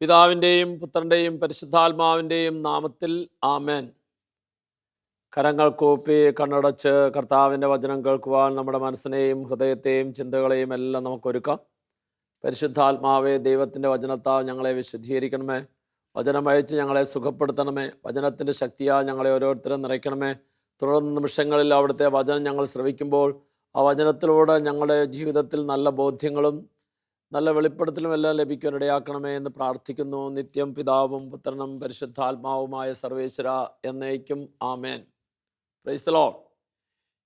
പിതാവിൻ്റെയും പുത്രൻ്റെയും പരിശുദ്ധാത്മാവിൻ്റെയും നാമത്തിൽ ആമേൻ. കരങ്ങൾ കൂപ്പി കണ്ണടച്ച് കർത്താവിൻ്റെ വചനം കേൾക്കുവാൻ നമ്മുടെ മനസ്സിനെയും ഹൃദയത്തെയും ചിന്തകളെയും എല്ലാം നമുക്കൊരുക്കാം. പരിശുദ്ധാത്മാവെ, ദൈവത്തിൻ്റെ വചനത്താൽ ഞങ്ങളെ വിശുദ്ധീകരിക്കണമേ. വചനം അയച്ച് ഞങ്ങളെ സുഖപ്പെടുത്തണമേ. വചനത്തിൻ്റെ ശക്തിയാൽ ഞങ്ങളെ ഓരോരുത്തരും നിറയ്ക്കണമേ. തുടർന്ന് നിമിഷങ്ങളിൽ അവിടുത്തെ വചനം ഞങ്ങൾ ശ്രവിക്കുമ്പോൾ ആ വചനത്തിലൂടെ ഞങ്ങളുടെ ജീവിതത്തിൽ നല്ല ബോധ്യങ്ങളും നല്ല വെളിപ്പെടുത്തലും എല്ലാം ലഭിക്കാൻ ഇടയാക്കണമേ എന്ന് പ്രാർത്ഥിക്കുന്നു. നിത്യം പിതാവും പുത്രനും പരിശുദ്ധാത്മാവുമായ സർവേശ്വര എന്നേക്കും ആമേൻ. Praise the Lord.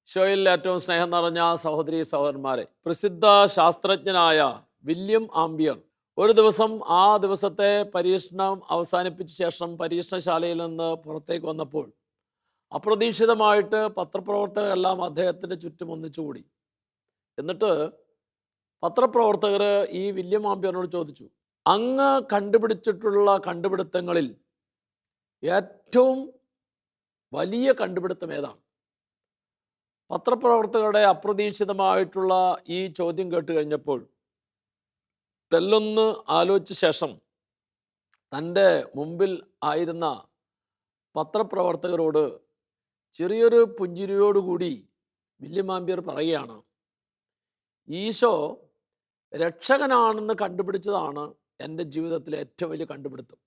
ഈശോയിൽ ഏറ്റവും സ്നേഹം നിറഞ്ഞ സഹോദരീ സഹോദരന്മാരെ, പ്രസിദ്ധ ശാസ്ത്രജ്ഞനായ വില്യം ആംബിയർ ഒരു ദിവസം ആ ദിവസത്തെ പരീക്ഷണം അവസാനിപ്പിച്ച ശേഷം പരീക്ഷണശാലയിൽ നിന്ന് പുറത്തേക്ക് വന്നപ്പോൾ അപ്രതീക്ഷിതമായിട്ട് പത്രപ്രവർത്തകരെല്ലാം അദ്ദേഹത്തിൻ്റെ ചുറ്റും ഒന്നിച്ചുകൂടി. എന്നിട്ട് പത്രപ്രവർത്തകർ ഈ വില്യം ആംബിയറിനോട് ചോദിച്ചു, അങ്ങ് കണ്ടുപിടിച്ചിട്ടുള്ള കണ്ടുപിടുത്തങ്ങളിൽ ഏറ്റവും വലിയ കണ്ടുപിടുത്തം ഏതാണ്? പത്രപ്രവർത്തകരുടെ അപ്രതീക്ഷിതമായിട്ടുള്ള ഈ ചോദ്യം കേട്ട് കഴിഞ്ഞപ്പോൾ തെല്ലൊന്ന് ആലോചിച്ച ശേഷം തൻ്റെ മുമ്പിൽ ആയിരുന്ന പത്രപ്രവർത്തകരോട് ചെറിയൊരു പുഞ്ചിരിയോടുകൂടി വില്യം ആംബിയർ പറയുകയാണ്, ഈശോ രക്ഷകനാണെന്ന് കണ്ടുപിടിച്ചതാണ് എൻ്റെ ജീവിതത്തിലെ ഏറ്റവും വലിയ കണ്ടുപിടുത്തം.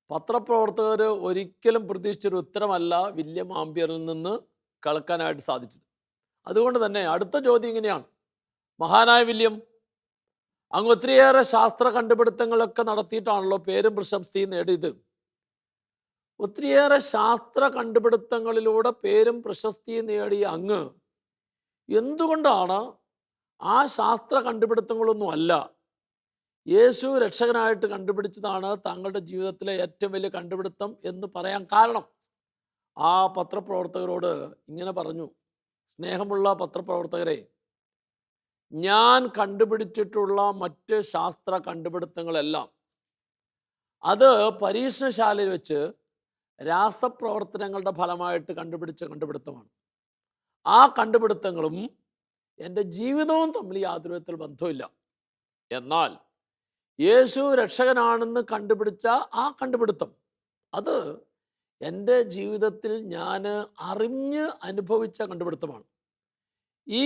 പത്രപ്രവർത്തകർ ഒരിക്കലും പ്രതീക്ഷിച്ചൊരു ഉത്തരമല്ല വില്യം ആംബിയറിൽ നിന്ന് കേൾക്കാനായിട്ട് സാധിച്ചത്. അതുകൊണ്ട് തന്നെ അടുത്ത ചോദ്യം ഇങ്ങനെയാണ്, മഹാനായ വില്യം, അങ്ങ് ഒത്തിരിയേറെ ശാസ്ത്ര കണ്ടുപിടുത്തങ്ങളൊക്കെ നടത്തിയിട്ടാണല്ലോ പേരും പ്രശസ്തിയും നേടിയത്. ഒത്തിരിയേറെ ശാസ്ത്ര കണ്ടുപിടുത്തങ്ങളിലൂടെ പേരും പ്രശസ്തിയും നേടിയ അങ്ങ് എന്തുകൊണ്ടാണ് ആ ശാസ്ത്ര കണ്ടുപിടുത്തങ്ങളൊന്നും അല്ല, യേശു രക്ഷകനായിട്ട് കണ്ടുപിടിച്ചതാണ് താങ്കളുടെ ജീവിതത്തിലെ ഏറ്റവും വലിയ കണ്ടുപിടുത്തം എന്ന് പറയാൻ കാരണം? ആ പത്രപ്രവർത്തകരോട് ഇങ്ങനെ പറഞ്ഞു, സ്നേഹമുള്ള പത്രപ്രവർത്തകരെ, ഞാൻ കണ്ടുപിടിച്ചിട്ടുള്ള മറ്റ് ശാസ്ത്ര കണ്ടുപിടുത്തങ്ങളെല്ലാം അത് പരീക്ഷണശാലയിൽ വെച്ച് രാസപ്രവർത്തനങ്ങളുടെ ഫലമായിട്ട് കണ്ടുപിടിച്ച കണ്ടുപിടുത്തമാണ്. ആ കണ്ടുപിടുത്തങ്ങളും എൻ്റെ ജീവിതവും തമ്മിൽ യാതൊരു വിധത്തിൽ ബന്ധമില്ല. എന്നാൽ യേശു രക്ഷകനാണെന്ന് കണ്ടുപിടിച്ച ആ കണ്ടുപിടുത്തം അത് എൻ്റെ ജീവിതത്തിൽ ഞാൻ അറിഞ്ഞ് അനുഭവിച്ച കണ്ടുപിടുത്തമാണ്. ഈ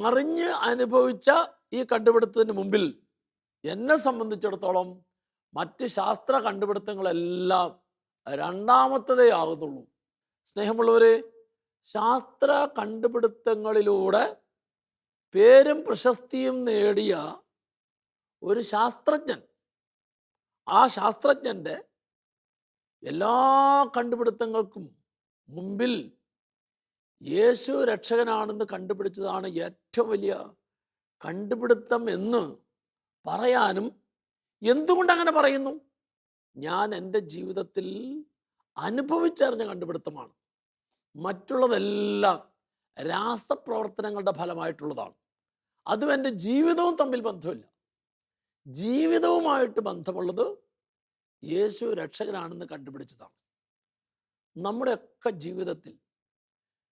അറിഞ്ഞ് അനുഭവിച്ച ഈ കണ്ടുപിടുത്തത്തിന് മുമ്പിൽ എന്നെ സംബന്ധിച്ചിടത്തോളം മറ്റ് ശാസ്ത്ര കണ്ടുപിടുത്തങ്ങളെല്ലാം രണ്ടാമത്തതേ ആകുന്നുള്ളൂ. സ്നേഹമുള്ളവരെ, ശാസ്ത്ര കണ്ടുപിടുത്തങ്ങളിലൂടെ പേരും പ്രശസ്തിയും നേടിയ ഒരു ശാസ്ത്രജ്ഞൻ, ആ ശാസ്ത്രജ്ഞൻ്റെ എല്ലാ കണ്ടുപിടുത്തങ്ങൾക്കും മുമ്പിൽ യേശു രക്ഷകനാണെന്ന് കണ്ടുപിടിച്ചതാണ് ഏറ്റവും വലിയ കണ്ടുപിടുത്തം എന്ന് പറയാനും എന്തുകൊണ്ടങ്ങനെ പറയുന്നു? ഞാൻ എൻ്റെ ജീവിതത്തിൽ അനുഭവിച്ചറിഞ്ഞ കണ്ടുപിടുത്തമാണ്. മറ്റുള്ളതെല്ലാം രാസപ്രവർത്തനങ്ങളുടെ ഫലമായിട്ടുള്ളതാണ്. അതും എൻ്റെ ജീവിതവും തമ്മിൽ ബന്ധമില്ല. ജീവിതവുമായിട്ട് ബന്ധമുള്ളത് യേശു രക്ഷകനാണെന്ന് കണ്ടുപിടിച്ചതാണ്. നമ്മുടെയൊക്കെ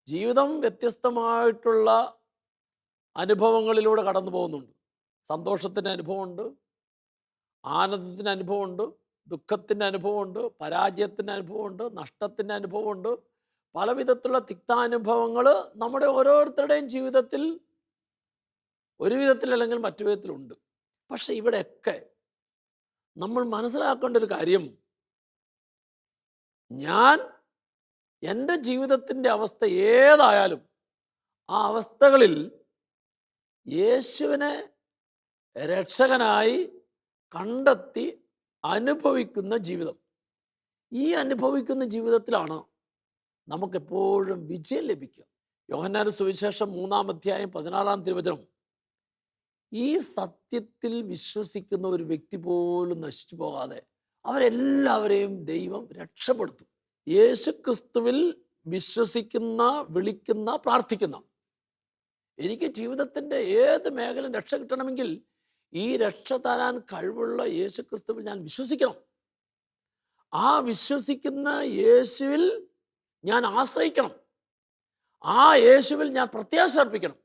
ജീവിതം വ്യത്യസ്തമായിട്ടുള്ള അനുഭവങ്ങളിലൂടെ കടന്നു പോകുന്നുണ്ട്. സന്തോഷത്തിൻ്റെ അനുഭവമുണ്ട്, ആനന്ദത്തിൻ്റെ അനുഭവമുണ്ട്, ദുഃഖത്തിൻ്റെ അനുഭവമുണ്ട്, പരാജയത്തിൻ്റെ അനുഭവമുണ്ട്, നഷ്ടത്തിൻ്റെ അനുഭവമുണ്ട്. പല വിധത്തിലുള്ള തിക്താനുഭവങ്ങൾ നമ്മുടെ ഓരോരുത്തരുടെയും ജീവിതത്തിൽ ഒരു വിധത്തിൽ അല്ലെങ്കിൽ മറ്റു വിധത്തിലുണ്ട്. പക്ഷെ ഇവിടെയൊക്കെ നമ്മൾ മനസ്സിലാക്കേണ്ട ഒരു കാര്യം, ഞാൻ എൻ്റെ ജീവിതത്തിൻ്റെ അവസ്ഥ ഏതായാലും ആ അവസ്ഥകളിൽ യേശുവിനെ രക്ഷകനായി കണ്ടെത്തി അനുഭവിക്കുന്ന ജീവിതം, ഈ അനുഭവിക്കുന്ന ജീവിതത്തിലാണ് നമുക്കെപ്പോഴും വിജയം ലഭിക്കുക. യോഹന്നാന്റെ സുവിശേഷം 3-ാം അധ്യായം 16-ാം തിരുവചനം, ഈ സത്യത്തിൽ വിശ്വസിക്കുന്ന ഒരു വ്യക്തി പോലും നശിച്ചു പോകാതെ അവരെല്ലാവരെയും ദൈവം രക്ഷപ്പെടുത്തും. യേശുക്രിസ്തുവിൽ വിശ്വസിക്കുന്ന, വിളിക്കുന്ന, പ്രാർത്ഥിക്കുന്ന, എനിക്ക് ജീവിതത്തിൻ്റെ ഏത് മേഖല രക്ഷ കിട്ടണമെങ്കിൽ ഈ രക്ഷ തരാൻ കഴിവുള്ള യേശുക്രിസ്തുവിൽ ഞാൻ വിശ്വസിക്കണം. ആ വിശ്വസിക്കുന്ന യേശുവിൽ ഞാൻ ആശ്രയിക്കണം. ആ യേശുവിൽ ഞാൻ പ്രത്യാശ അർപ്പിക്കണം.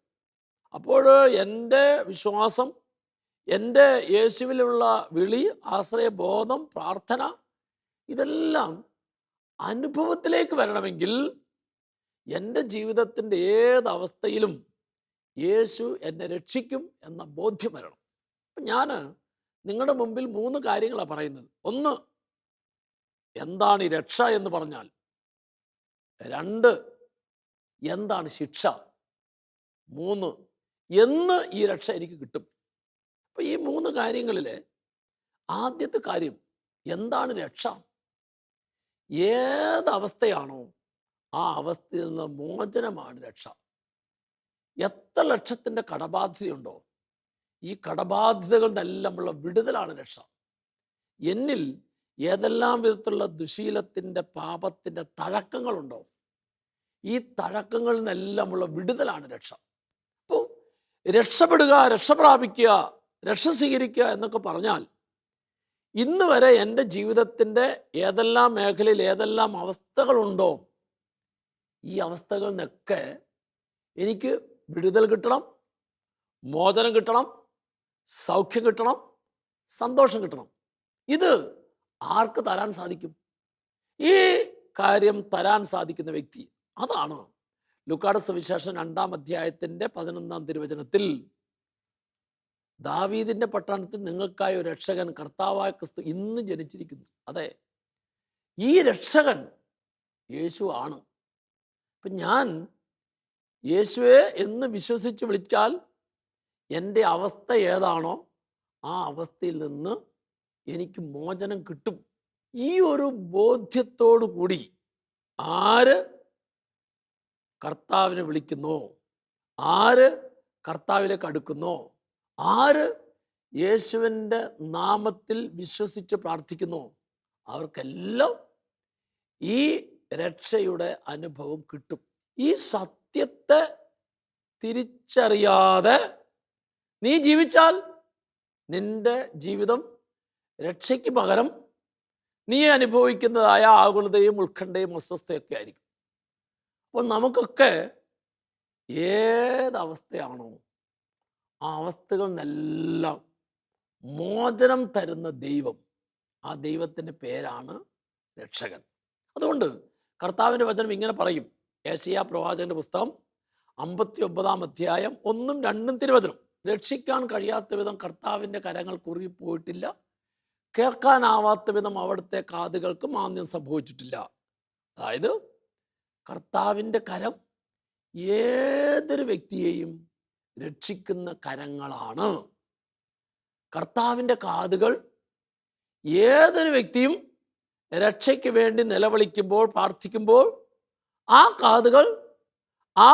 അപ്പോൾ എൻ്റെ വിശ്വാസം, എൻ്റെ യേശുവിലുള്ള വിളി, ആശ്രയബോധം, പ്രാർത്ഥന ഇതെല്ലാം അനുഭവത്തിലേക്ക് വരണമെങ്കിൽ എൻ്റെ ജീവിതത്തിൻ്റെ ഏതവസ്ഥയിലും യേശു എന്നെ രക്ഷിക്കും എന്ന ബോധ്യം വരണം. അപ്പം ഞാൻ നിങ്ങളുടെ മുമ്പിൽ 3 കാര്യങ്ങളാണ് പറയുന്നത്. 1, എന്താണ് ഈ രക്ഷ എന്ന് പറഞ്ഞാൽ. 2, എന്താണ് ശിക്ഷ. 3, എന്ന് ഈ രക്ഷ എനിക്ക് കിട്ടും. അപ്പം ഈ 3 കാര്യങ്ങളിൽ ആദ്യത്തെ കാര്യം, എന്താണ് രക്ഷ? ഏതവസ്ഥയാണോ ആ അവസ്ഥയിൽ നിന്ന് മോചനമാണ് രക്ഷ. എത്ര ലക്ഷത്തിൻ്റെ കടബാധ്യതയുണ്ടോ, ഈ കടബാധ്യതകളിൽ നിന്നെല്ലാമുള്ള വിടുതലാണ് രക്ഷ. എന്നിൽ ഏതെല്ലാം വിധത്തിലുള്ള ദുശീലത്തിൻ്റെ, പാപത്തിൻ്റെ തഴക്കങ്ങളുണ്ടോ, ഈ തഴക്കങ്ങളിൽ നിന്നെല്ലാമുള്ള വിടുതലാണ് രക്ഷ. അപ്പോൾ രക്ഷപ്പെടുക, രക്ഷ പ്രാപിക്കുക, രക്ഷ സ്വീകരിക്കുക എന്നൊക്കെ പറഞ്ഞാൽ, ഇന്ന് വരെ എൻ്റെ ജീവിതത്തിൻ്റെ ഏതെല്ലാം മേഖലയിൽ ഏതെല്ലാം അവസ്ഥകളുണ്ടോ, ഈ അവസ്ഥകളിൽ നിന്നൊക്കെ എനിക്ക് വിടുതൽ കിട്ടണം, മോചനം കിട്ടണം, സൗഖ്യം കിട്ടണം, സന്തോഷം കിട്ടണം. ഇത് ആർക്ക് തരാൻ സാധിക്കും? ഈ കാര്യം തരാൻ സാധിക്കുന്ന വ്യക്തി, അതാണ് ലൂക്കായുടെ സുവിശേഷം 2-ാം അധ്യായത്തിൻ്റെ 11-ാം തിരുവചനത്തിൽ, ദാവീദിൻ്റെ പട്ടണത്തിൽ നിങ്ങൾക്കായി ഒരു രക്ഷകൻ, കർത്താവായ ക്രിസ്തു ഇന്ന് ജനിച്ചിരിക്കുന്നു. അതെ, ഈ രക്ഷകൻ യേശു ആണ്. അപ്പം ഞാൻ യേശുവെ എന്ന് വിശ്വസിച്ച് വിളിച്ചാൽ എൻ്റെ അവസ്ഥ ഏതാണോ ആ അവസ്ഥയിൽ നിന്ന് എനിക്ക് മോചനം കിട്ടും. ഈ ഒരു ബോധ്യത്തോടു കൂടി ആര് കർത്താവിനെ വിളിക്കുന്നോ, ആര് കർത്താവിലേക്ക് അടുക്കുന്നോ, ആര് യേശുവിൻ്റെ നാമത്തിൽ വിശ്വസിച്ച് പ്രാർത്ഥിക്കുന്നോ, അവർക്കെല്ലാം ഈ രക്ഷയുടെ അനുഭവം കിട്ടും. ഈ സത്യത്തെ തിരിച്ചറിയാതെ നീ ജീവിച്ചാൽ നിന്റെ ജീവിതം രക്ഷയ്ക്ക് പകരം നീ അനുഭവിക്കുന്നതായ ആകുലതയും ഉത്കണ്ഠയും അസ്വസ്ഥയൊക്കെ ആയിരിക്കും. അപ്പോൾ നമുക്കൊക്കെ ഏതവസ്ഥയാണോ ആ അവസ്ഥകളിൽ നിന്നെല്ലാം മോചനം തരുന്ന ദൈവം, ആ ദൈവത്തിൻ്റെ പേരാണ് രക്ഷകൻ. അതുകൊണ്ട് കർത്താവിൻ്റെ വചനം ഇങ്ങനെ പറയും. യെശയ്യാ പ്രവാചകന്റെ പുസ്തകം 59-ാം അധ്യായം 1-ഉം 2-ഉം തിരുവചനം, രക്ഷിക്കാൻ കഴിയാത്ത വിധം കർത്താവിൻ്റെ കരങ്ങൾ കുറുകിപ്പോയിട്ടില്ല, കേൾക്കാനാവാത്ത വിധം അവിടുത്തെ കാതുകൾക്ക് മാന്ദ്യം സംഭവിച്ചിട്ടില്ല. അതായത് കർത്താവിൻ്റെ കരം ഏതൊരു വ്യക്തിയെയും രക്ഷിക്കുന്ന കരങ്ങളാണ്. കർത്താവിൻ്റെ കാതുകൾ ഏതൊരു വ്യക്തിയും രക്ഷയ്ക്ക് വേണ്ടി നിലവിളിക്കുമ്പോൾ, പ്രാർത്ഥിക്കുമ്പോൾ ആ കാതുകൾ ആ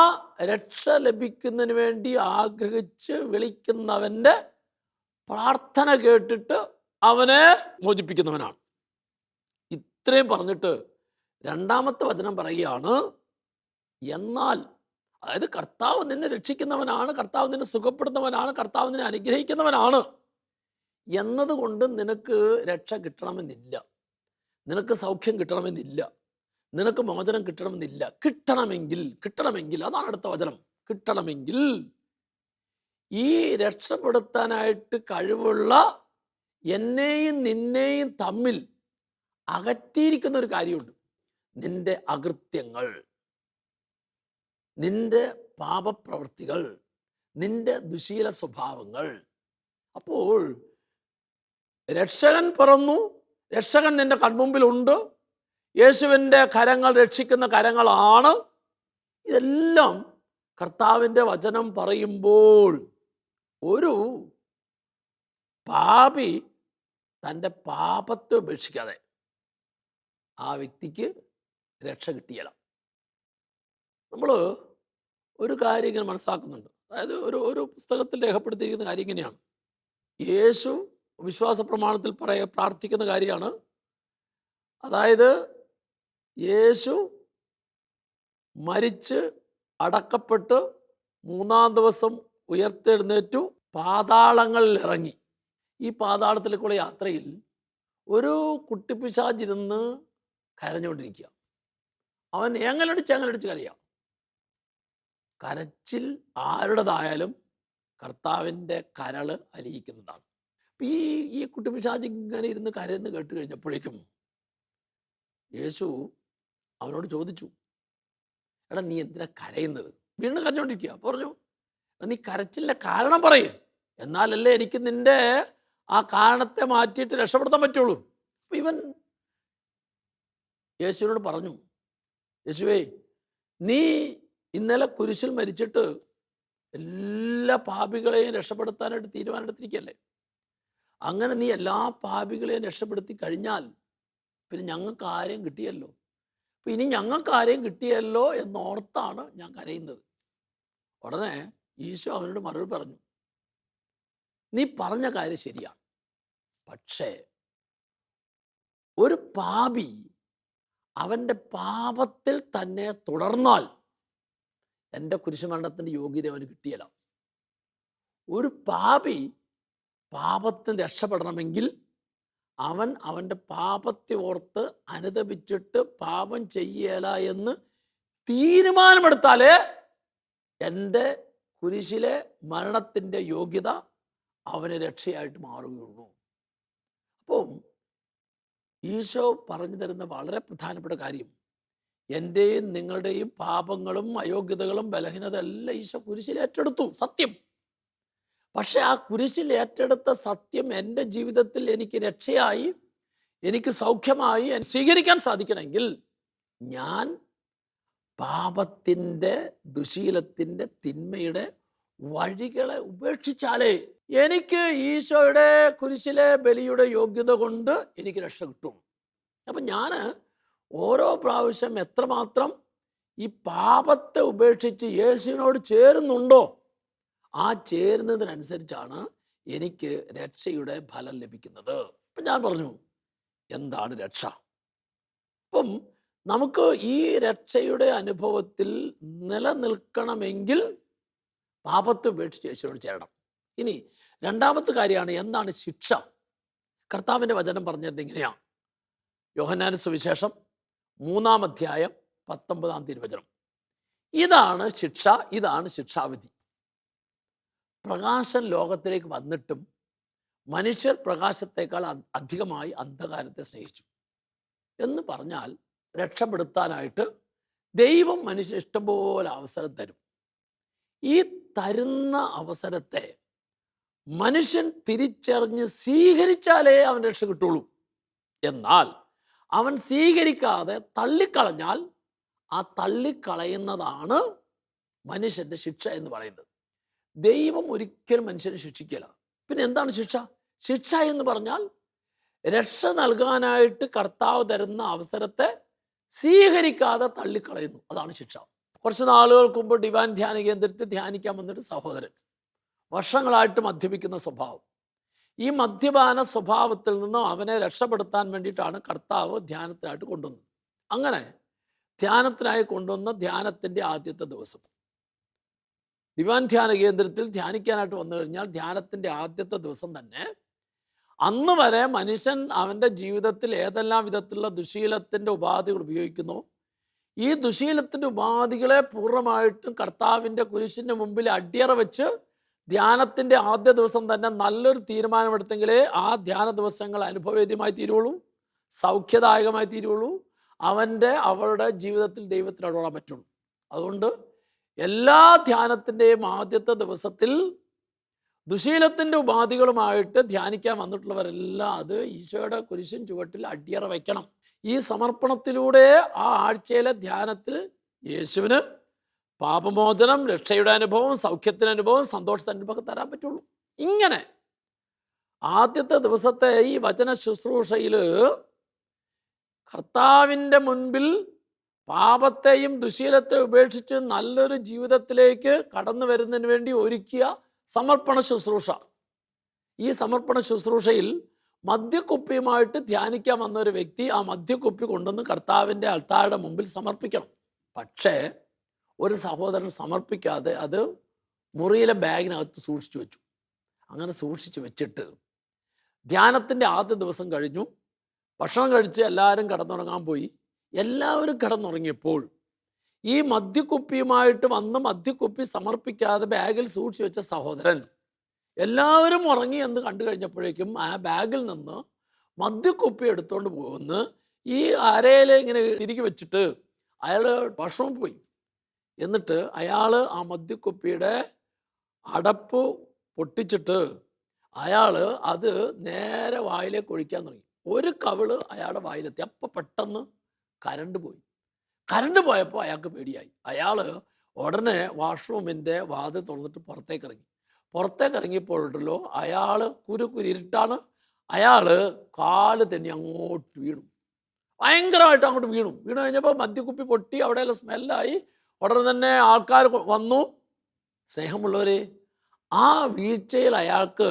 രക്ഷ ലഭിക്കുന്നതിന് വേണ്ടി ആഗ്രഹിച്ച് വിളിക്കുന്നവൻ്റെ പ്രാർത്ഥന കേട്ടിട്ട് അവനെ മോചിപ്പിക്കുന്നവനാണ്. ഇത്രയും പറഞ്ഞിട്ട് 2-ാമത്തെ വചനം പറയുകയാണ്, എന്നാൽ, അതായത് കർത്താവ് നിന്നെ രക്ഷിക്കുന്നവനാണ്, കർത്താവ് നിന്നെ സുഖപ്പെടുന്നവനാണ്, കർത്താവ് നിന്നെ അനുഗ്രഹിക്കുന്നവനാണ് എന്നതുകൊണ്ട് നിനക്ക് രക്ഷ കിട്ടണമെന്നില്ല, നിനക്ക് സൗഖ്യം കിട്ടണമെന്നില്ല, നിനക്ക് മോചനം കിട്ടണമെന്നില്ല. കിട്ടണമെങ്കിൽ അതാണ് അടുത്ത വചനം. കിട്ടണമെങ്കിൽ ഈ രക്ഷപ്പെടുത്താനായിട്ട് കഴിവുള്ള എന്നെയും നിന്നെയും തമ്മിൽ അകറ്റിയിരിക്കുന്ന ഒരു കാര്യമുണ്ട്. നിന്റെ അകൃത്യങ്ങൾ, നിന്റെ പാപപ്രവൃത്തികൾ, നിന്റെ ദുശീല സ്വഭാവങ്ങൾ. അപ്പോൾ രക്ഷകൻ പിറന്നു, രക്ഷകൻ നിന്റെ കൺമുമ്പിലുണ്ട്, യേശുവിൻ്റെ കരങ്ങൾ രക്ഷിക്കുന്ന കരങ്ങളാണ്. ഇതെല്ലാം കർത്താവിൻ്റെ വചനം പറയുമ്പോൾ ഒരു പാപി തൻ്റെ പാപത്തെ ഉപേക്ഷിക്കാതെ ആ വ്യക്തിക്ക് രക്ഷ കിട്ടിയല്ല. നമ്മൾ ഒരു കാര്യം ഇങ്ങനെ മനസ്സിലാക്കുന്നുണ്ട്. അതായത് ഒരു പുസ്തകത്തിൽ രേഖപ്പെടുത്തിയിരിക്കുന്ന കാര്യം ഇങ്ങനെയാണ്. യേശു വിശ്വാസ പ്രമാണത്തിൽ പ്രാർത്ഥിക്കുന്ന കാര്യമാണ്. അതായത് യേശു മരിച്ച് അടക്കപ്പെട്ട് 3-ാം ദിവസം ഉയർത്തെഴുന്നേറ്റു, പാതാളങ്ങളിൽ ഇറങ്ങി. ഈ പാതാളത്തിലേക്കുള്ള യാത്രയിൽ ഒരു കുട്ടിപ്പിശാചിരുന്ന് കരഞ്ഞുകൊണ്ടിരിക്കുക. അവൻ ഏങ്ങലടിച്ച് കരയാം. കരച്ചിൽ ആരുടേതായാലും കർത്താവിൻ്റെ കരള് അലിയിക്കുന്നതാണ്. അപ്പം ഈ കുട്ടിപ്പിശാച് ഇങ്ങനെ ഇരുന്ന് കരയെന്ന് കേട്ട് കഴിഞ്ഞപ്പോഴേക്കും യേശു അവനോട് ചോദിച്ചു, എടാ നീ എന്തിനാ കരയുന്നത്? വീണ്ടും കരഞ്ഞോണ്ടിരിക്കുക. പറഞ്ഞു, നീ കരച്ചിലിൻ്റെ കാരണം പറയേ, എന്നാലല്ലേ എനിക്ക് നിന്റെ ആ കാരണത്തെ മാറ്റിയിട്ട് രക്ഷപ്പെടുത്താൻ പറ്റുള്ളൂ. അപ്പം ഇവൻ യേശുവിനോട് പറഞ്ഞു, യേശുവേ, നീ ഇന്നലെ കുരിശിൽ മരിച്ചിട്ട് എല്ലാ പാപികളെയും രക്ഷപ്പെടുത്താനായിട്ട് തീരുമാനമെടുത്തിരിക്കുകയല്ലേ. അങ്ങനെ നീ എല്ലാ പാപികളെയും രക്ഷപ്പെടുത്തി കഴിഞ്ഞാൽ പിന്നെ ഞങ്ങൾക്ക് ആരെയും കിട്ടിയല്ലോ. അപ്പം ഇനി ഞങ്ങൾക്ക് ആരെയും കിട്ടിയല്ലോ എന്നോർത്താണ് ഞാൻ കരയുന്നത്. ഉടനെ ഈശോ അവനോട് മറുപടി പറഞ്ഞു, നീ പറഞ്ഞ കാര്യം ശരിയാണ്. പക്ഷേ ഒരു പാപി അവൻ്റെ പാപത്തിൽ തന്നെ തുടർന്നാൽ എൻ്റെ കുരിശുമരണത്തിൻ്റെ യോഗ്യത അവന് കിട്ടിയല്ല. ഒരു പാപി പാപത്തിൽ രക്ഷപ്പെടണമെങ്കിൽ അവൻ അവൻ്റെ പാപത്തെ ഓർത്ത് അനുതപിച്ചിട്ട് പാപം ചെയ്യല എന്ന് തീരുമാനമെടുത്താലേ എൻ്റെ കുരിശിലെ മരണത്തിൻ്റെ യോഗ്യത അവന് രക്ഷയായിട്ട് മാറുകയുള്ളൂ. അപ്പം ഈശോ പറഞ്ഞു തരുന്ന വളരെ പ്രധാനപ്പെട്ട കാര്യം, എൻ്റെയും നിങ്ങളുടെയും പാപങ്ങളും അയോഗ്യതകളും ബലഹീനത എല്ലാം ഈശോ കുരിശിൽ ഏറ്റെടുത്തു, സത്യം. പക്ഷെ ആ കുരിശിൽ ഏറ്റെടുത്ത സത്യം എൻ്റെ ജീവിതത്തിൽ എനിക്ക് രക്ഷയായി, എനിക്ക് സൗഖ്യമായി സ്വീകരിക്കാൻ സാധിക്കണമെങ്കിൽ ഞാൻ പാപത്തിൻ്റെ, ദുശീലത്തിൻ്റെ, തിന്മയുടെ വഴികളെ ഉപേക്ഷിച്ചാലേ എനിക്ക് ഈശോയുടെ കുരിശിലെ ബലിയുടെ യോഗ്യത കൊണ്ട് എനിക്ക് രക്ഷ കിട്ടും. അപ്പം ഞാൻ ഓരോ പ്രാവശ്യം എത്രമാത്രം ഈ പാപത്തെ ഉപേക്ഷിച്ച് യേശുവിനോട് ചേരുന്നുണ്ടോ, ആ ചേരുന്നതിനനുസരിച്ചാണ് എനിക്ക് രക്ഷയുടെ ഫലം ലഭിക്കുന്നത്. അപ്പം ഞാൻ പറഞ്ഞു, എന്താണ് രക്ഷ? അപ്പം നമുക്ക് ഈ രക്ഷയുടെ അനുഭവത്തിൽ നിലനിൽക്കണമെങ്കിൽ പാപത്തെ ഉപേക്ഷിച്ച് യേശുവിനോട് ചേരണം. ഇനി രണ്ടാമത്തെ കാര്യമാണ്, എന്താണ് ശിക്ഷ? കർത്താവിൻ്റെ വചനം പറഞ്ഞിരുന്നത് ഇങ്ങനെയാണ്. യോഹന്നാന്റെ സുവിശേഷം 3-ാം അധ്യായം 19-ാം തിരുവചനം. ഇതാണ് ശിക്ഷ, ഇതാണ് ശിക്ഷാവിധി. പ്രകാശം ലോകത്തിലേക്ക് വന്നിട്ടും മനുഷ്യർ പ്രകാശത്തേക്കാൾ അധികമായി അന്ധകാരത്തെ സ്നേഹിച്ചു എന്ന് പറഞ്ഞാൽ, രക്ഷപ്പെടുത്താനായിട്ട് ദൈവം മനുഷ്യൻ ഇഷ്ടംപോലെ അവസരം തരും. ഈ തരുന്ന അവസരത്തെ മനുഷ്യൻ തിരിച്ചറിഞ്ഞ് സ്വീകരിച്ചാലേ അവൻ രക്ഷ കിട്ടുള്ളൂ. എന്നാൽ അവൻ സ്വീകരിക്കാതെ തള്ളിക്കളഞ്ഞാൽ ആ തള്ളിക്കളയുന്നതാണ് മനുഷ്യൻ്റെ ശിക്ഷ എന്ന് പറയുന്നത്. ദൈവം ഒരിക്കലും മനുഷ്യനെ ശിക്ഷിക്കില്ല. പിന്നെ എന്താണ് ശിക്ഷ? ശിക്ഷ എന്ന് പറഞ്ഞാൽ രക്ഷ നൽകാനായിട്ട് കർത്താവ് തരുന്ന അവസരത്തെ സ്വീകരിക്കാതെ തള്ളിക്കളയുന്നു, അതാണ് ശിക്ഷ. കുറച്ച് നാളുകൾക്ക് മുമ്പ് ഡിവൈൻ ധ്യാന കേന്ദ്രത്തിൽ ധ്യാനിക്കാൻ വന്നൊരു സഹോദരൻ, വർഷങ്ങളായിട്ട് മദ്യപിക്കുന്ന സ്വഭാവം. ഈ മദ്യപാന സ്വഭാവത്തിൽ നിന്നും അവനെ രക്ഷപ്പെടുത്താൻ വേണ്ടിയിട്ടാണ് കർത്താവ് ധ്യാനത്തിനായിട്ട് കൊണ്ടുവന്നത്. അങ്ങനെ ധ്യാനത്തിനായി കൊണ്ടുവന്ന ധ്യാനത്തിൻ്റെ ആദ്യത്തെ ദിവസം ഡിവൈൻ ധ്യാന കേന്ദ്രത്തിൽ ധ്യാനിക്കാനായിട്ട് വന്നു കഴിഞ്ഞാൽ ധ്യാനത്തിൻ്റെ ആദ്യത്തെ ദിവസം തന്നെ അന്ന് വരെ മനുഷ്യൻ അവൻ്റെ ജീവിതത്തിൽ ഏതെല്ലാം വിധത്തിലുള്ള ദുശീലത്തിൻ്റെ ഉപാധികൾ ഉപയോഗിക്കുന്നു, ഈ ദുശീലത്തിൻ്റെ ഉപാധികളെ പൂർണ്ണമായിട്ടും കർത്താവിൻ്റെ കുരിശിൻ്റെ മുമ്പിൽ അടിയറ വെച്ച് ധ്യാനത്തിൻ്റെ ആദ്യ ദിവസം തന്നെ നല്ലൊരു തീരുമാനമെടുത്തെങ്കിലേ ആ ധ്യാന ദിവസങ്ങൾ അനുഭവവേദ്യമായി തീരുള്ളൂ, സൗഖ്യദായകമായി തീരുള്ളൂ, അവളുടെ ജീവിതത്തിൽ ദൈവത്തിന് ഇടപെടാൻ പറ്റുള്ളൂ. അതുകൊണ്ട് എല്ലാ ധ്യാനത്തിൻ്റെയും ആദ്യത്തെ ദിവസത്തിൽ ദുശീലത്തിൻ്റെ ഉപാധികളുമായിട്ട് ധ്യാനിക്കാൻ വന്നിട്ടുള്ളവരെല്ലാം അത് ഈശോയുടെ കുരിശിൻ ചുവട്ടിൽ അടിയറ വയ്ക്കണം. ഈ സമർപ്പണത്തിലൂടെ ആ ആഴ്ചയിലെ ധ്യാനത്തിൽ യേശുവിന് പാപമോചനം, രക്ഷയുടെ അനുഭവം, സൗഖ്യത്തിൻ്റെ അനുഭവം, സന്തോഷത്തിൻ്റെ അനുഭവം തരാൻ പറ്റുള്ളൂ. ഇങ്ങനെ ആദ്യത്തെ ദിവസത്തെ ഈ വചന ശുശ്രൂഷയിൽ കർത്താവിൻ്റെ മുൻപിൽ പാപത്തെയും ദുശീലത്തെയും ഉപേക്ഷിച്ച് നല്ലൊരു ജീവിതത്തിലേക്ക് കടന്നു വരുന്നതിന് വേണ്ടി ഒരുക്കിയ സമർപ്പണ ശുശ്രൂഷ. ഈ സമർപ്പണ ശുശ്രൂഷയിൽ മദ്യക്കുപ്പിയുമായിട്ട് ധ്യാനിക്കാൻ വന്ന ഒരു വ്യക്തി ആ മദ്യക്കുപ്പി കൊണ്ടുവന്ന് കർത്താവിൻ്റെ അൾത്താരുടെ മുമ്പിൽ സമർപ്പിക്കണം. പക്ഷേ ഒരു സഹോദരൻ സമർപ്പിക്കാതെ അത് മുറിയിലെ ബാഗിനകത്ത് സൂക്ഷിച്ചു വെച്ചു. അങ്ങനെ സൂക്ഷിച്ചു വെച്ചിട്ട് ധ്യാനത്തിൻ്റെ ആദ്യ ദിവസം കഴിഞ്ഞു, ഭക്ഷണം കഴിച്ച് എല്ലാവരും കിടന്നുറങ്ങാൻ പോയി. എല്ലാവരും കിടന്നുറങ്ങിയപ്പോൾ ഈ മദ്യക്കുപ്പിയുമായിട്ട് വന്ന് മദ്യക്കുപ്പി സമർപ്പിക്കാതെ ബാഗിൽ സൂക്ഷിച്ചു വെച്ച സഹോദരൻ എല്ലാവരും ഉറങ്ങി എന്ന് കണ്ടു കഴിഞ്ഞപ്പോഴേക്കും ആ ബാഗിൽ നിന്ന് മദ്യക്കുപ്പി എടുത്തുകൊണ്ട് പോകുന്ന ഈ അരയിൽ ഇങ്ങനെ തിരികെ വെച്ചിട്ട് അയാൾ വാഷ്റൂമിൽ പോയി. എന്നിട്ട് അയാൾ ആ മദ്യക്കുപ്പിയുടെ അടപ്പ് പൊട്ടിച്ചിട്ട് അയാൾ അത് നേരെ വായിലേക്ക് ഒഴിക്കാൻ തുടങ്ങി. ഒരു കവിള് അയാളുടെ വായിലെത്തി. അപ്പം പെട്ടെന്ന് കരണ്ട് പോയി. കരണ്ട് പോയപ്പോൾ അയാൾക്ക് പേടിയായി. അയാൾ ഉടനെ വാഷ്റൂമിൻ്റെ വാതിൽ തുറന്നിട്ട് പുറത്തേക്ക് ഇറങ്ങി. പുറത്തേക്ക് ഇറങ്ങിയപ്പോഴുണ്ടല്ലോ അയാൾ ഇരുട്ടാണ്. അയാൾ കാല് തന്നെ അങ്ങോട്ട് വീണു. ഭയങ്കരമായിട്ട് അങ്ങോട്ട് വീണു കഴിഞ്ഞപ്പോൾ മദ്യക്കുപ്പി പൊട്ടി, അവിടെയെല്ലാം സ്മെല്ലായി. ഉടനെ തന്നെ ആൾക്കാർ വന്നു. സ്നേഹമുള്ളവരെ, ആ വീഴ്ചയിൽ അയാൾക്ക്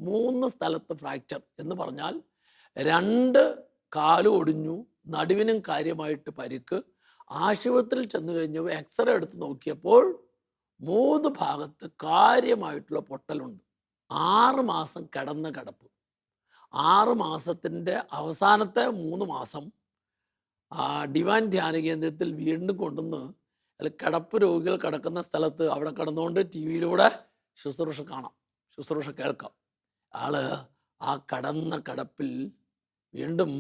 3 സ്ഥലത്ത് ഫ്രാക്ചർ എന്ന് പറഞ്ഞാൽ 2 കാലും ഒടിഞ്ഞു, നടുവിനും കാര്യമായിട്ട് പരിക്ക്. ആശുപത്രിയിൽ ചെന്ന് കഴിഞ്ഞപ്പോൾ എക്സ്റേ എടുത്ത് നോക്കിയപ്പോൾ 3 ഭാഗത്ത് കാര്യമായിട്ടുള്ള പൊട്ടലുണ്ട്. 6 മാസം കിടന്ന കിടപ്പ്. 6 മാസത്തിൻ്റെ അവസാനത്തെ 3 മാസം ഡിവൈൻ ധ്യാന കേന്ദ്രത്തിൽ വീണ്ടും കൊണ്ടുവന്ന് കിടപ്പ് രോഗികൾ കിടക്കുന്ന സ്ഥലത്ത് അവിടെ കിടന്നുകൊണ്ട് ടി വിയിലൂടെ ശുശ്രൂഷ കാണാം, ശുശ്രൂഷ കേൾക്കാം. ആള് ആ കടന്ന കിടപ്പിൽ വീണ്ടും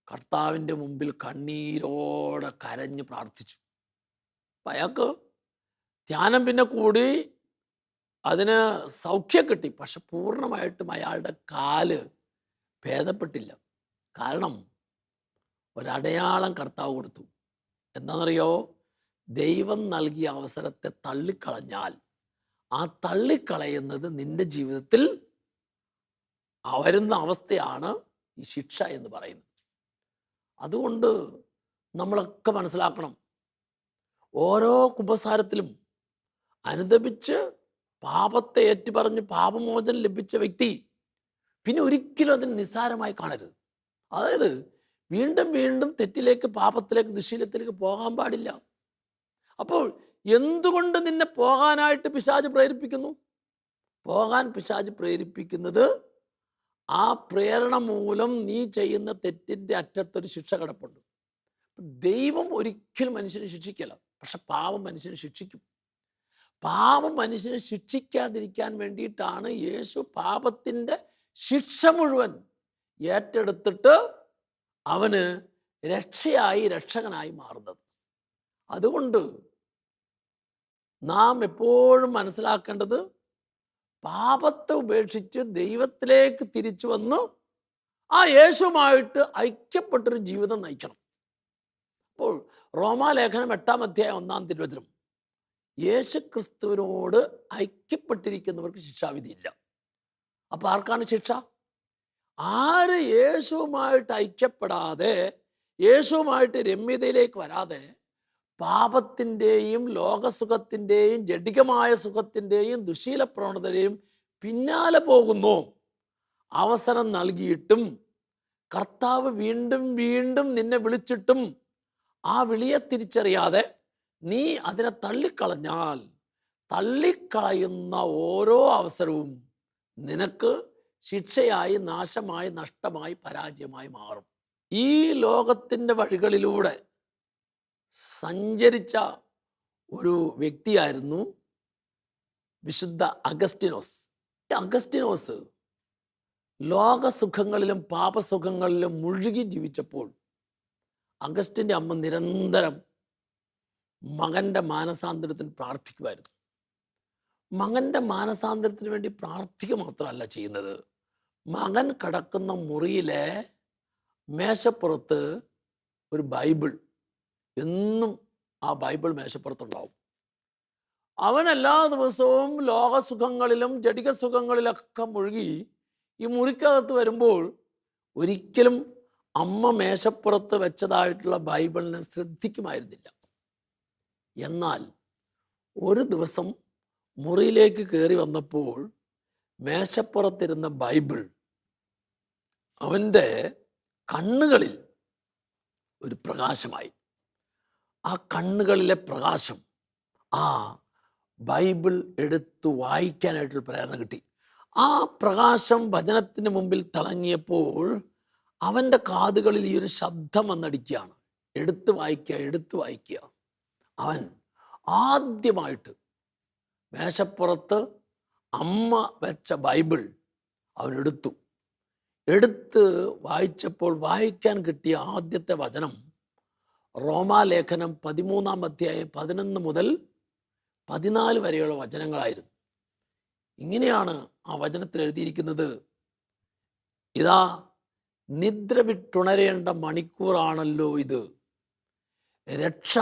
കർത്താവിൻ്റെ മുമ്പിൽ കണ്ണീരോടെ കരഞ്ഞ് പ്രാർത്ഥിച്ചു. അപ്പം അയാൾക്ക് ധ്യാനം പിന്നെ കൂടി, അതിന് സൗഖ്യം കിട്ടി. പക്ഷെ പൂർണ്ണമായിട്ടും അയാളുടെ കാല് ഭേദപ്പെട്ടില്ല. കാരണം ഒരടയാളം കർത്താവ് കൊടുത്തു. എന്താണെന്നറിയോ? ദൈവം നൽകിയ അവസരത്തെ തള്ളിക്കളഞ്ഞാൽ ആ തള്ളിക്കളയുന്നത് നിന്റെ ജീവിതത്തിൽ വരുന്ന അവസ്ഥയാണ് ഈ ശിക്ഷ എന്ന് പറയുന്നത്. അതുകൊണ്ട് നമ്മളൊക്കെ മനസ്സിലാക്കണം, ഓരോ കുമ്പസാരത്തിലും അനുദപിച്ച് പാപത്തെ ഏറ്റുപറഞ്ഞ് പാപമോചനം ലഭിച്ച വ്യക്തി പിന്നെ ഒരിക്കലും അതിന് നിസ്സാരമായി കാണരുത്. അതായത് വീണ്ടും വീണ്ടും തെറ്റിലേക്ക്, പാപത്തിലേക്ക്, ദുശ്ശീലത്തിലേക്ക് പോകാൻ പാടില്ല. അപ്പോൾ എന്തുകൊണ്ട് നിന്നെ പോകാനായിട്ട് പിശാച് പ്രേരിപ്പിക്കുന്നു? പോകാൻ പിശാച് പ്രേരിപ്പിക്കുന്നത് ആ പ്രേരണ മൂലം നീ ചെയ്യുന്ന തെറ്റിൻ്റെ അറ്റത്തൊരു ശിക്ഷ കിടപ്പുണ്ട്. ദൈവം ഒരിക്കലും മനുഷ്യനെ ശിക്ഷിക്കില്ല, പക്ഷെ പാപം മനുഷ്യനെ ശിക്ഷിക്കും. പാപം മനുഷ്യനെ ശിക്ഷിക്കാതിരിക്കാൻ വേണ്ടിയിട്ടാണ് യേശു പാപത്തിൻ്റെ ശിക്ഷ മുഴുവൻ ഏറ്റെടുത്തിട്ട് അവന് രക്ഷയായി, രക്ഷകനായി മാറുന്നത്. അതുകൊണ്ട് നാം എപ്പോഴും മനസ്സിലാക്കേണ്ടത്, പാപത്തെ ഉപേക്ഷിച്ച് ദൈവത്തിലേക്ക് തിരിച്ചു വന്ന് ആ യേശുവുമായിട്ട് ഐക്യപ്പെട്ടൊരു ജീവിതം നയിക്കണം. അപ്പോൾ റോമാലേഖനം 8-ാം അധ്യായം 1-ാം തിരുവചനം, യേശു ക്രിസ്തുവിനോട് ഐക്യപ്പെട്ടിരിക്കുന്നവർക്ക് ശിക്ഷാവിധിയില്ല. അപ്പോൾ ആർക്കാണ് ശിക്ഷ? ആര് യേശുവുമായിട്ട് ഐക്യപ്പെടാതെ, യേശുവുമായിട്ട് രമ്യതയിലേക്ക് വരാതെ പാപത്തിൻ്റെയും ലോകസുഖത്തിൻ്റെയും ജഡികമായ സുഖത്തിൻ്റെയും ദുശീല പ്രവണതയും പിന്നാലെ പോകുന്നു, അവസരം നൽകിയിട്ടും കർത്താവ് വീണ്ടും വീണ്ടും നിന്നെ വിളിച്ചിട്ടും ആ വിളിയെ തിരിച്ചറിയാതെ നീ അതിനെ തള്ളിക്കളഞ്ഞാൽ, തള്ളിക്കളയുന്ന ഓരോ അവസരവും നിനക്ക് ശിക്ഷയായി, നാശമായി, നഷ്ടമായി, പരാജയമായി മാറും. ഈ ലോകത്തിൻ്റെ വഴികളിലൂടെ സഞ്ചരിച്ച ഒരു വ്യക്തിയായിരുന്നു വിശുദ്ധ അഗസ്റ്റിനോസ്. അഗസ്റ്റിനോസ് ലോകസുഖങ്ങളിലും പാപസുഖങ്ങളിലും മുഴുകി ജീവിച്ചപ്പോൾ അഗസ്റ്റിൻ്റെ അമ്മ നിരന്തരം മകൻ്റെ മാനസാന്തരത്തിന് പ്രാർത്ഥിക്കുമായിരുന്നു. മകൻ്റെ മാനസാന്തരത്തിന് വേണ്ടി പ്രാർത്ഥിക്കുക മാത്രമല്ല ചെയ്യുന്നത്, മകൻ കിടക്കുന്ന മുറിയിലെ മേശപ്പുറത്ത് ഒരു ബൈബിൾ, എന്നും ആ ബൈബിൾ മേശപ്പുറത്തുണ്ടാവും. അവൻ എല്ലാ ദിവസവും ലോകസുഖങ്ങളിലും ജഡിക സുഖങ്ങളിലൊക്കെ മുഴുകി ഈ മുറിക്കകത്ത് വരുമ്പോൾ ഒരിക്കലും അമ്മ മേശപ്പുറത്ത് വെച്ചതായിട്ടുള്ള ബൈബിളിനെ ശ്രദ്ധിക്കുമായിരുന്നില്ല. എന്നാൽ ഒരു ദിവസം മുറിയിലേക്ക് കയറി വന്നപ്പോൾ മേശപ്പുറത്തിരുന്ന ബൈബിൾ അവൻ്റെ കണ്ണുകളിൽ ഒരു പ്രകാശമായി. ആ കണ്ണുകളിലെ പ്രകാശം ആ ബൈബിൾ എടുത്തു വായിക്കാനായിട്ടുള്ള പ്രേരണ കിട്ടി. ആ പ്രകാശം വചനത്തിന് മുമ്പിൽ തിളങ്ങിയപ്പോൾ അവൻ്റെ കാതുകളിൽ ഈ ഒരു ശബ്ദം വന്നടിക്കുകയാണ്, എടുത്തു വായിക്കുക, എടുത്തു വായിക്കുക. അവൻ ആദ്യമായിട്ട് മേശപ്പുറത്ത് അമ്മ വെച്ച ബൈബിൾ എടുത്ത് വായിച്ചപ്പോൾ വായിക്കാൻ കിട്ടിയ ആദ്യത്തെ വചനം റോമാലേഖനം 13 അധ്യായം 11 മുതൽ 14 വരെയുള്ള വചനങ്ങളായിരുന്നു. ഇങ്ങനെയാണ് ആ വചനത്തിൽ എഴുതിയിരിക്കുന്നത്: ഇതാ, നിദ്ര വിട്ടുണരേണ്ട മണിക്കൂറാണല്ലോ ഇത്. രക്ഷ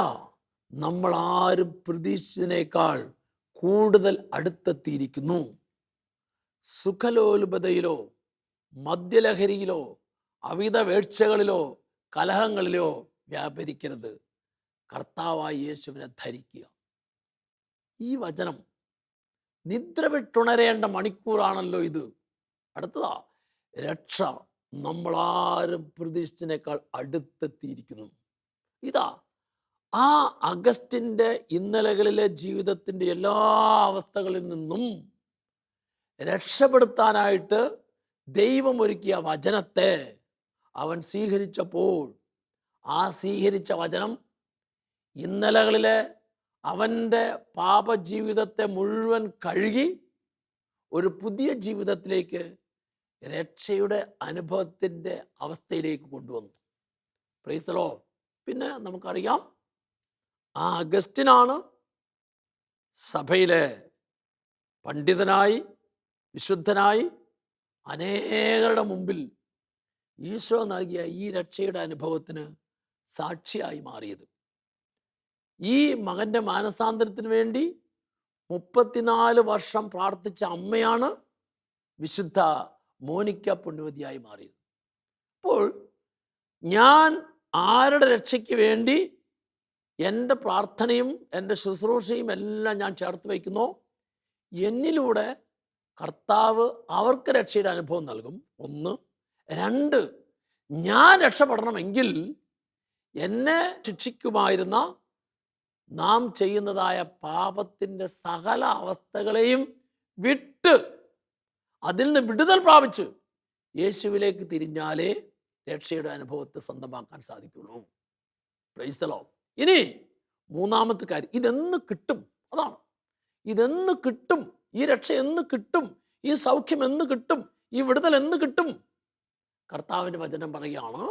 നമ്മളാരും പ്രതീക്ഷിച്ചതിനേക്കാൾ കൂടുതൽ അടുത്തെത്തിയിരിക്കുന്നു. സുഖലോലുപതയിലോ മദ്യലഹരിയിലോ അവിധ വേഴ്ചകളിലോ കലഹങ്ങളിലോ വ്യാപരിക്കരുത്. കർത്താവായ യേശുവിനെ ധരിക്കുക. ഈ വചനം, നിദ്ര വിട്ടുണരേണ്ട മണിക്കൂറാണല്ലോ ഇത്. അടുത്തതാ, രക്ഷ നമ്മളാരും പ്രതീക്ഷിച്ചതിനേക്കാൾ അടുത്തെത്തിയിരിക്കുന്നു. ഇതാ, ആ അഗസ്റ്റിൻ്റെ ഇന്നലകളിലെ ജീവിതത്തിൻ്റെ എല്ലാ അവസ്ഥകളിൽ നിന്നും രക്ഷപ്പെടുത്താനായിട്ട് ദൈവം ഒരുക്കിയ വചനത്തെ അവൻ സ്വീകരിച്ചപ്പോൾ, ആ സ്വീകരിച്ച വചനം ഇന്നലകളിലെ അവൻ്റെ പാപജീവിതത്തെ മുഴുവൻ കഴുകി ഒരു പുതിയ ജീവിതത്തിലേക്ക്, രക്ഷയുടെ അനുഭവത്തിൻ്റെ അവസ്ഥയിലേക്ക് കൊണ്ടുവന്നു. Praise the Lord. പിന്നെ നമുക്കറിയാം, ആ അഗസ്റ്റിനാണ് സഭയിലെ പണ്ഡിതനായി വിശുദ്ധനായി അനേകരുടെ മുമ്പിൽ ഈശോ നൽകിയ ഈ രക്ഷയുടെ അനുഭവത്തിന് സാക്ഷിയായി മാറിയത്. ഈ മകൻ്റെ മാനസാന്തരത്തിന് വേണ്ടി 34 വർഷം പ്രാർത്ഥിച്ച അമ്മയാണ് വിശുദ്ധ മോനിക്ക പുണ്യവതിയായി മാറിയത്. അപ്പോൾ ഞാൻ ആരുടെ രക്ഷയ്ക്ക് വേണ്ടി എൻ്റെ പ്രാർത്ഥനയും എൻ്റെ ശുശ്രൂഷയും എല്ലാം ഞാൻ ചേർത്ത് വയ്ക്കുന്നു, എന്നിലൂടെ കർത്താവ് അവർക്ക് രക്ഷയുടെ അനുഭവം നൽകും. 1. 2, ഞാൻ രക്ഷപ്പെടണമെങ്കിൽ എന്നെ ശിക്ഷിക്കുമായിരുന്ന നാം ചെയ്യുന്നതായ പാപത്തിൻ്റെ സകല അവസ്ഥകളെയും വിട്ട് അതിൽ നിന്ന് വിടുതൽ പ്രാപിച്ച് യേശുവിലേക്ക് തിരിഞ്ഞാലേ രക്ഷയുടെ അനുഭവത്തെ സ്വന്തമാക്കാൻ സാധിക്കുള്ളൂ. Praise the Lord. ഇനി മൂന്നാമത്തെ കാര്യം, ഇതെന്ന് കിട്ടും? അതാണ്, ഇതെന്ന് കിട്ടും? ഈ രക്ഷ എന്ന് കിട്ടും? ഈ സൗഖ്യം എന്ന് കിട്ടും? ഈ വിടുതൽ എന്ന് കിട്ടും? കർത്താവിൻ്റെ വചനം പറയുകയാണ്,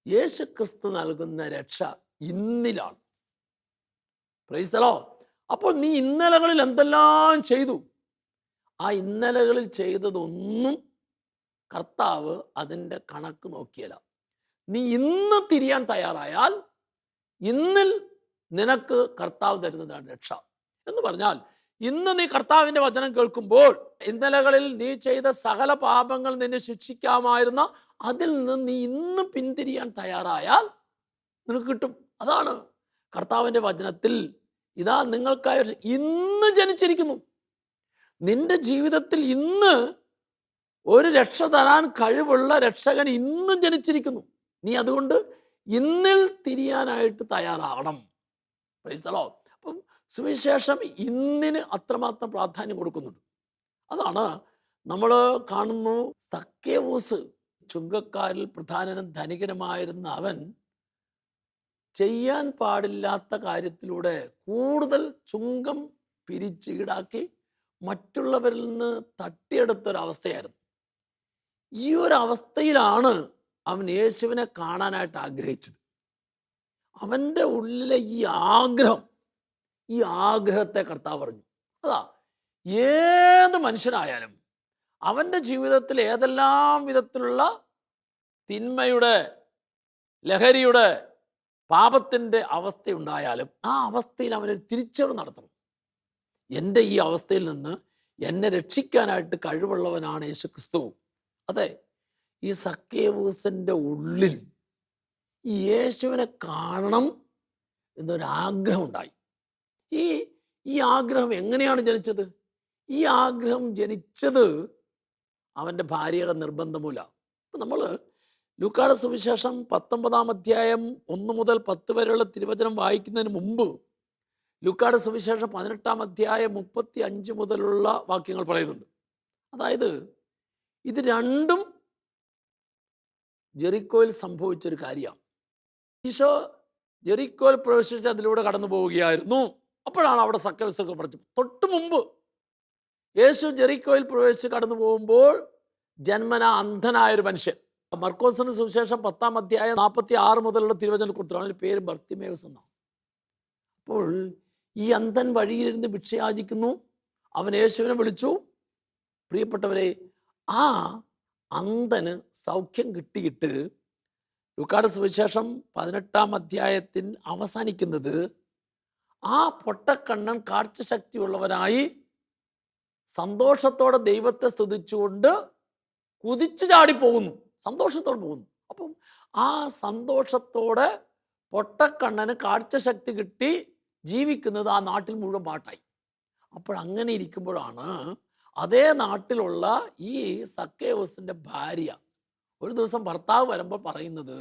യേശു ക്രിസ്തു നൽകുന്ന രക്ഷ ഇന്നിലാണ്. Praise the Lord. അപ്പോൾ നീ ഇന്നലകളിൽ എന്തെല്ലാം ചെയ്തു? ആ ഇന്നലകളിൽ ചെയ്തതൊന്നും കർത്താവ് അതിൻ്റെ കണക്ക് നോക്കിയല്ല. നീ ഇന്ന് തിരിയാൻ തയ്യാറായാൽ ഇന്നിൽ നിനക്ക് കർത്താവ് തരുന്നതാണ് രക്ഷ. എന്ന് പറഞ്ഞാൽ, ഇന്ന് നീ കർത്താവിൻ്റെ വചനം കേൾക്കുമ്പോൾ ഇന്നലകളിൽ നീ ചെയ്ത സകല പാപങ്ങൾ നിന്നെ ശിക്ഷിക്കാമായിരുന്ന അതിൽ നിന്ന് നീ ഇന്ന് പിന്തിരിയാൻ തയ്യാറായാൽ നിനക്ക് കിട്ടും. അതാണ് കർത്താവിൻ്റെ വചനത്തിൽ, ഇതാ നിങ്ങൾക്കായി ഇന്ന് ജനിച്ചിരിക്കുന്നു. നിന്റെ ജീവിതത്തിൽ ഇന്ന് ഒരു രക്ഷ തരാൻ കഴിവുള്ള രക്ഷകൻ ഇന്നും ജനിച്ചിരിക്കുന്നു. നീ അതുകൊണ്ട് ഇന്നിൽ തിരിയാനായിട്ട് തയ്യാറാകണം. Praise the Lord. അപ്പം സുവിശേഷം ഇന്നിന് അത്രമാത്രം പ്രാധാന്യം കൊടുക്കുന്നുണ്ട്. അതാണ് നമ്മൾ കാണുന്നു, സക്കേവൂസ്, ചുങ്കക്കാരിൽ പ്രധാനനും ധനികനുമായിരുന്ന അവൻ ചെയ്യാൻ പാടില്ലാത്ത കാര്യത്തിലൂടെ കൂടുതൽ ചുങ്കം പിരിച്ച് ഈടാക്കി മറ്റുള്ളവരിൽ നിന്ന് തട്ടിയെടുത്തൊരവസ്ഥയായിരുന്നു. ഈ ഒരു അവസ്ഥയിലാണ് അവൻ യേശുവിനെ കാണാനായിട്ട് ആഗ്രഹിച്ചത്. അവൻ്റെ ഉള്ളിലെ ഈ ആഗ്രഹത്തെ കർത്താവ് പറഞ്ഞു. അതാ, ഏത് മനുഷ്യനായാലും അവൻ്റെ ജീവിതത്തിൽ ഏതെല്ലാം വിധത്തിലുള്ള തിന്മയുടെ, ലഹരിയുടെ, പാപത്തിൻ്റെ അവസ്ഥയുണ്ടായാലും ആ അവസ്ഥയിൽ അവനൊരു തിരിച്ചറിവ് നടത്തണം. എൻ്റെ ഈ അവസ്ഥയിൽ നിന്ന് എന്നെ രക്ഷിക്കാനായിട്ട് കഴിവുള്ളവനാണ് യേശു ക്രിസ്തു. അതെ, ഈ സക്കേവൂസിൻ്റെ ഉള്ളിൽ ഈ യേശുവിനെ കാണണം എന്നൊരാഗ്രഹം ഉണ്ടായി. ഈ ആഗ്രഹം എങ്ങനെയാണ് ജനിച്ചത്? ഈ ആഗ്രഹം ജനിച്ചത് അവൻ്റെ ഭാര്യയുടെ നിർബന്ധം മൂലം. അപ്പം നമ്മൾ ലൂക്കായുടെ സുവിശേഷം 19 അധ്യായം 1 മുതൽ 10 വരെയുള്ള തിരുവചനം വായിക്കുന്നതിന് മുമ്പ് ലൂക്കായുടെ സുവിശേഷം 18 അധ്യായം 35 മുതലുള്ള വാക്യങ്ങൾ പറയുന്നുണ്ട്. അതായത് ഇത് രണ്ടും ജെറിക്കോയിൽ സംഭവിച്ചൊരു കാര്യമാണ്. ഈശോ ജെറിക്കോയിൽ പ്രവേശിച്ച് അതിലൂടെ കടന്നു പോവുകയായിരുന്നു. അപ്പോഴാണ് അവിടെ സക്കേവൂസ് പറഞ്ഞു. തൊട്ട് മുമ്പ് യേശു ജെറിക്കോയിൽ പ്രവേശിച്ച് കടന്നു പോകുമ്പോൾ ജന്മന അന്ധനായൊരു മനുഷ്യൻ. മർക്കോസിന് സുവിശേഷം 10-ാം അധ്യായം 46 മുതലുള്ള തിരുവചനം കൊടുത്താണ്. അവൻ്റെ പേര് ബർത്തിമേവസ് എന്നാണ്. അപ്പോൾ ഈ അന്ധൻ വഴിയിലിരുന്ന് ഭിക്ഷയാചിക്കുന്നു. അവൻ യേശുവിനെ വിളിച്ചു. പ്രിയപ്പെട്ടവരെ, ആ അന്ധന് സൗഖ്യം കിട്ടിയിട്ട് ലൂക്കായുടെ സുവിശേഷം 18-ാം അധ്യായത്തിൽ അവസാനിക്കുന്നത് ആ പൊട്ടക്കണ്ണൻ കാഴ്ചശക്തിയുള്ളവനായി സന്തോഷത്തോടെ ദൈവത്തെ സ്തുതിച്ചുകൊണ്ട് കുതിച്ചു ചാടിപ്പോകുന്നു, സന്തോഷത്തോടെ പോകുന്നു. അപ്പം ആ സന്തോഷത്തോടെ പൊട്ടക്കണ്ണന് കാഴ്ചശക്തി കിട്ടി ജീവിക്കുന്നത് ആ നാട്ടിൽ മുഴുവൻ പാട്ടായി. അപ്പോഴങ്ങനെ ഇരിക്കുമ്പോഴാണ് അതേ നാട്ടിലുള്ള ഈ സക്കേവൂസിൻ്റെ ഭാര്യ ഒരു ദിവസം ഭർത്താവ് വരുമ്പോൾ പറയുന്നത്,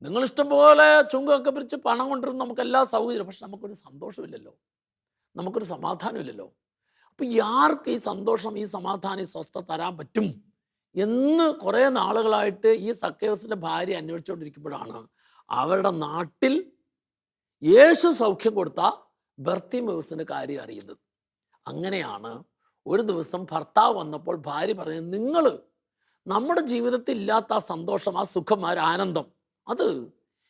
നിങ്ങളിഷ്ടം പോലെ ചുങ്കൊക്കെ പിരിച്ച് പണം കൊണ്ടുവരും, നമുക്കെല്ലാ സൗകര്യം, പക്ഷെ നമുക്കൊരു സന്തോഷമില്ലല്ലോ, നമുക്കൊരു സമാധാനമില്ലല്ലോ. അപ്പോൾ ആർക്ക് ഈ സന്തോഷം, ഈ സമാധാനം, ഈ സ്വസ്ഥത തരാൻ പറ്റും എന്ന് കുറേ നാളുകളായിട്ട് ഈ സക്കേവൂസിൻ്റെ ഭാര്യ അന്വേഷിച്ചുകൊണ്ടിരിക്കുമ്പോഴാണ് അവരുടെ നാട്ടിൽ യേശു സൗഖ്യം കൊടുത്ത ബർത്തിമേവൂസിൻ്റെ കാര്യം അറിയുന്നത്. അങ്ങനെയാണ് ഒരു ദിവസം ഭർത്താവ് വന്നപ്പോൾ ഭാര്യ പറയുന്നത്, നിങ്ങൾ നമ്മുടെ ജീവിതത്തിൽ ഇല്ലാത്ത ആ സന്തോഷം, ആ സുഖം, ആ ആനന്ദം, അത്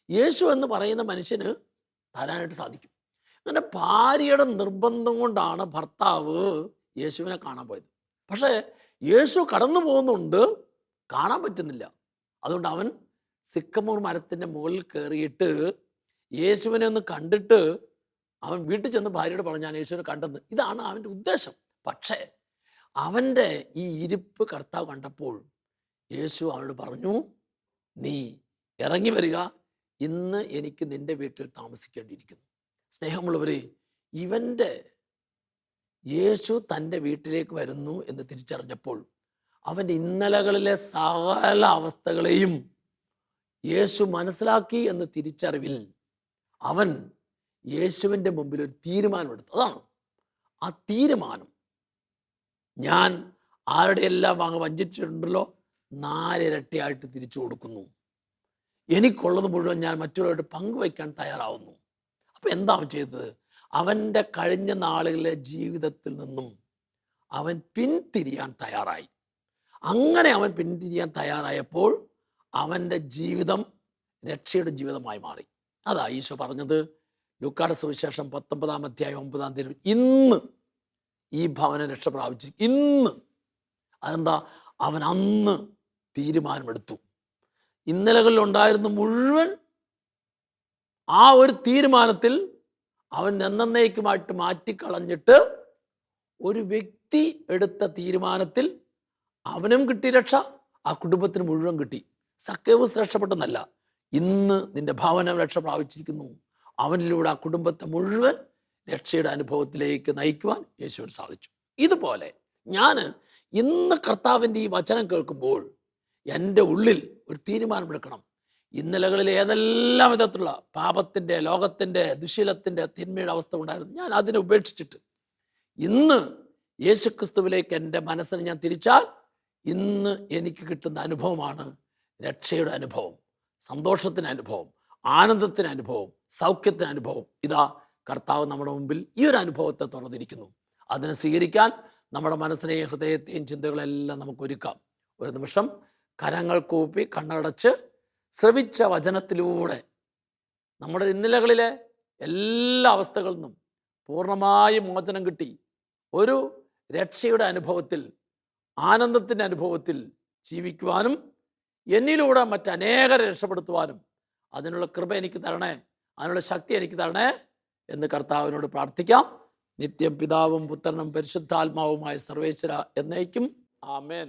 യേശു എന്ന് പറയുന്ന മനുഷ്യന് തരാനായിട്ട് സാധിക്കും. അങ്ങനെ ഭാര്യയുടെ നിർബന്ധം കൊണ്ടാണ് ഭർത്താവ് യേശുവിനെ കാണാൻ പോയത്. പക്ഷേ യേശു കടന്നു പോകുന്നുണ്ട്, കാണാൻ പറ്റുന്നില്ല. അതുകൊണ്ട് അവൻ സിക്കമൂർ മരത്തിൻ്റെ മുകളിൽ കയറിയിട്ട് യേശുവിനെ ഒന്ന് കണ്ടിട്ട് അവൻ വീട്ടിൽ ചെന്ന് ഭാര്യയോട് പറഞ്ഞു, ഞാൻ യേശുവിനെ കണ്ടെന്ന്. ഇതാണ് അവൻ്റെ ഉദ്ദേശം. പക്ഷേ അവൻ്റെ ഈ ഇരിപ്പ് കർത്താവ് കണ്ടപ്പോൾ യേശു അവനോട് പറഞ്ഞു, നീ ഇറങ്ങി വരിക, ഇന്ന് എനിക്ക് നിൻ്റെ വീട്ടിൽ താമസിക്കേണ്ടിയിരിക്കുന്നു. സ്നേഹമുള്ളവരെ, ഇവൻ്റെ യേശു തൻ്റെ വീട്ടിലേക്ക് വരുന്നു എന്ന് തിരിച്ചറിഞ്ഞപ്പോൾ അവൻ്റെ ഇന്നലകളിലെ സകല അവസ്ഥകളെയും യേശു മനസ്സിലാക്കി എന്ന തിരിച്ചറിവിൽ അവൻ യേശുവിൻ്റെ മുമ്പിൽ ഒരു തീരുമാനമെടുത്തു. അതാണ് ആ തീരുമാനം, ഞാൻ ആരുടെയെല്ലാം വഞ്ചിച്ചിട്ടുണ്ടല്ലോ 4 ഇരട്ടിയായിട്ട് തിരിച്ചു കൊടുക്കുന്നു, എനിക്കുള്ളത് മുഴുവൻ ഞാൻ മറ്റുള്ളവരോട് പങ്കുവയ്ക്കാൻ തയ്യാറാവുന്നു. അപ്പം എന്താ അവൻ ചെയ്തത്? അവൻ്റെ കഴിഞ്ഞ നാളുകളിലെ ജീവിതത്തിൽ നിന്നും അവൻ പിന്തിരിയാൻ തയ്യാറായി. അങ്ങനെ അവൻ പിന്തിരിയാൻ തയ്യാറായപ്പോൾ അവൻ്റെ ജീവിതം രക്ഷയുടെ ജീവിതമായി മാറി. അതാ ഈശോ പറഞ്ഞത് ലൂക്കായുടെ സുവിശേഷം 19-ാം അധ്യായം 9-ാം തീയതി, ഇന്ന് ഈ ഭവനം രക്ഷ പ്രാപിച്ചു. ഇന്ന് അതെന്താ? അവൻ അന്ന് തീരുമാനമെടുത്തു. ഇന്നലകളിലുണ്ടായിരുന്ന മുഴുവൻ ആ ഒരു തീരുമാനത്തിൽ അവൻ എന്നേക്കുമായിട്ട് മാറ്റിക്കളഞ്ഞിട്ട് ഒരു വ്യക്തി എടുത്ത തീരുമാനത്തിൽ അവനും കിട്ടി രക്ഷ, ആ കുടുംബത്തിന് മുഴുവൻ കിട്ടി. സക്കേവൂസ് രക്ഷപ്പെട്ടെന്നല്ല, ഇന്ന് നിന്റെ ഭവനം രക്ഷ പ്രാപിച്ചിരിക്കുന്നു. അവനിലൂടെ ആ കുടുംബത്തെ മുഴുവൻ രക്ഷയുടെ അനുഭവത്തിലേക്ക് നയിക്കുവാൻ യേശുവിന് സാധിച്ചു. ഇതുപോലെ ഞാൻ ഇന്ന് കർത്താവിൻ്റെ ഈ വചനം കേൾക്കുമ്പോൾ എൻ്റെ ഉള്ളിൽ ഒരു തീരുമാനമെടുക്കണം. ഇന്നലകളിൽ ഏതെല്ലാം വിധത്തിലുള്ള പാപത്തിൻ്റെ, ലോകത്തിൻ്റെ, ദുശീലത്തിൻ്റെ, തിന്മയുടെ അവസ്ഥ ഉണ്ടായിരുന്നു, ഞാൻ അതിനെ ഉപേക്ഷിച്ചിട്ട് ഇന്ന് യേശുക്രിസ്തുവിലേക്ക് എൻ്റെ മനസ്സിനെ ഞാൻ തിരിച്ചാൽ ഇന്ന് എനിക്ക് കിട്ടുന്ന അനുഭവമാണ് രക്ഷയുടെ അനുഭവം, സന്തോഷത്തിൻ്റെ അനുഭവം, ആനന്ദത്തിൻ്റെ അനുഭവം, സൗഖ്യത്തിൻ്റെ അനുഭവം. ഇതാ കർത്താവ് നമ്മുടെ മുമ്പിൽ ഈ ഒരു അനുഭവത്തെ തുറന്നിരിക്കുന്നു. അതിനെ സ്വീകരിക്കാൻ നമ്മുടെ മനസ്സിനെയും ഹൃദയത്തെയും ചിന്തകളെല്ലാം നമുക്ക് ഒരുക്കാം. ഒരു നിമിഷം കരങ്ങൾ കൂപ്പി കണ്ണടച്ച് ശ്രവിച്ച വചനത്തിലൂടെ നമ്മുടെ ഇന്നലകളിലെ എല്ലാ അവസ്ഥകളിൽ നിന്നും പൂർണ്ണമായും മോചനം കിട്ടി ഒരു രക്ഷയുടെ അനുഭവത്തിൽ, ആനന്ദത്തിൻ്റെ അനുഭവത്തിൽ ജീവിക്കുവാനും എന്നിലൂടെ മറ്റനേകരെ രക്ഷപ്പെടുത്തുവാനും അതിനുള്ള കൃപ എനിക്ക് തരണേ, അതിനുള്ള ശക്തി എനിക്ക് തരണേ എന്ന് കർത്താവിനോട് പ്രാർത്ഥിക്കാം. നിത്യം പിതാവും പുത്രനും പരിശുദ്ധാത്മാവുമായ സർവേശ്വര എന്നേക്കും ആമേൻ.